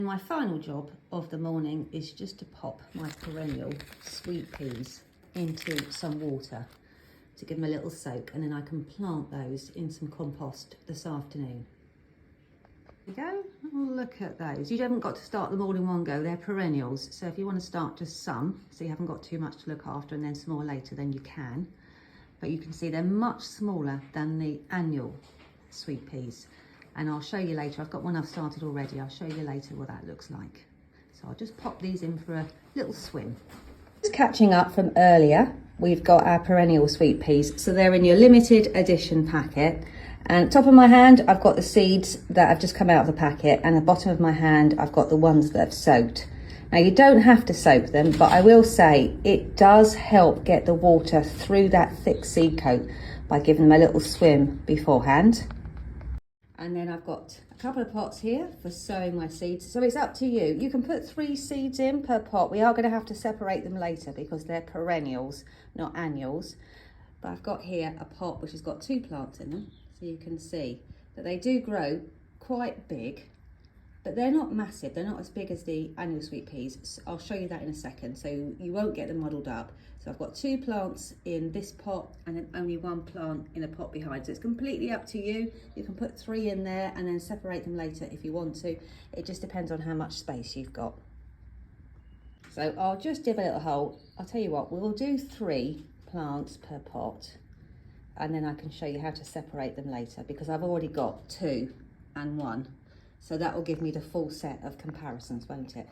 My final job of the morning is just to pop my perennial sweet peas into some water to give them a little soak, and then I can plant those in some compost this afternoon. There you go. Oh, look at those. You haven't got to start them all in one go. They're perennials, so if you want to start just some, so you haven't got too much to look after, and then some more later, then you can. But you can see they're much smaller than the annual sweet peas. And I'll show you later. I've got one I've started already. I'll show you later what that looks like. So I'll just pop these in for a little swim. Just catching up from earlier, we've got our perennial sweet peas. So they're in your limited edition packet. And top of my hand, I've got the seeds that have just come out of the packet. And the bottom of my hand, I've got the ones that have soaked. Now you don't have to soak them, but I will say it does help get the water through that thick seed coat by giving them a little swim beforehand. And then I've got a couple of pots here for sowing my seeds. So it's up to you. You can put 3 seeds in per pot. We are going to have to separate them later because they're perennials, not annuals. But I've got here a pot which has got 2 plants in them. So you can see that they do grow quite big, but they're not massive. They're not as big as the annual sweet peas. So I'll show you that in a second. So you won't get them muddled up. So I've got 2 plants in this pot and then only 1 plant in a pot behind. So it's completely up to you. You can put 3 in there and then separate them later if you want to. It just depends on how much space you've got. So I'll just give a little hole. I'll tell you what, we'll do 3 plants per pot, and then I can show you how to separate them later because I've already got 2 and 1. So that will give me the full set of comparisons, won't it?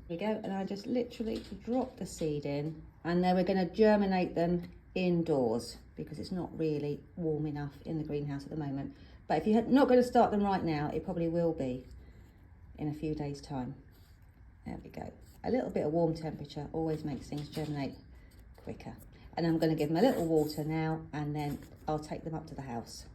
There we go, and I just literally drop the seed in, and then we're going to germinate them indoors because it's not really warm enough in the greenhouse at the moment. But if you're not going to start them right now, it probably will be in a few days' time. There we go. A little bit of warm temperature always makes things germinate quicker. And I'm going to give them a little water now, and then I'll take them up to the house.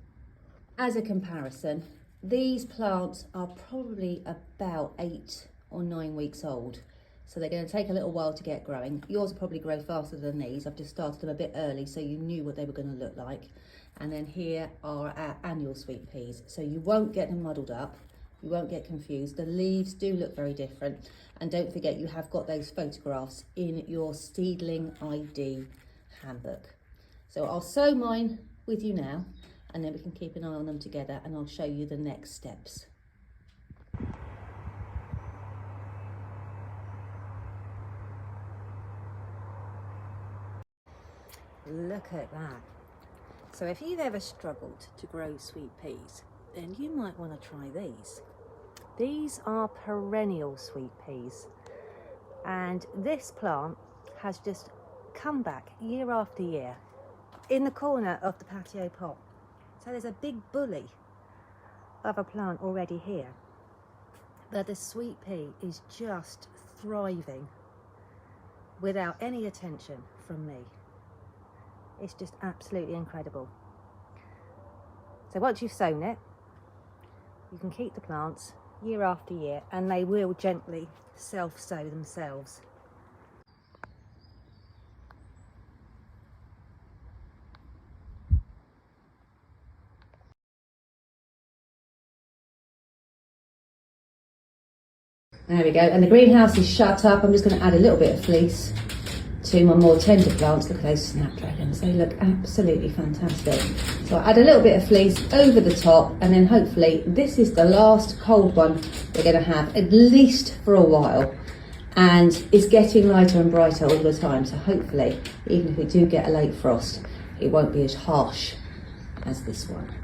As a comparison, these plants are probably about 8 or 9 weeks old. So they're going to take a little while to get growing. Yours will probably grow faster than these. I've just started them a bit early so you knew what they were going to look like. And then here are our annual sweet peas. So you won't get them muddled up. You won't get confused. The leaves do look very different. And don't forget, you have got those photographs in your seedling ID handbook. So I'll sow mine with you now, and then we can keep an eye on them together, and I'll show you the next steps. Look at that. So if you've ever struggled to grow sweet peas, then you might want to try these. These are perennial sweet peas, and this plant has just come back year after year in the corner of the patio pot. So there's a big bully of a plant already here, but the sweet pea is just thriving without any attention from me. It's just absolutely incredible. So once you've sown it, you can keep the plants year after year, and they will gently self-sow themselves. There we go, and the greenhouse is shut up. I'm just going to add a little bit of fleece to my more tender plants. Look at those snapdragons, they look absolutely fantastic. So I add a little bit of fleece over the top, and then hopefully this is the last cold one we're going to have, at least for a while. And it's getting lighter and brighter all the time, so hopefully, even if we do get a late frost, it won't be as harsh as this one.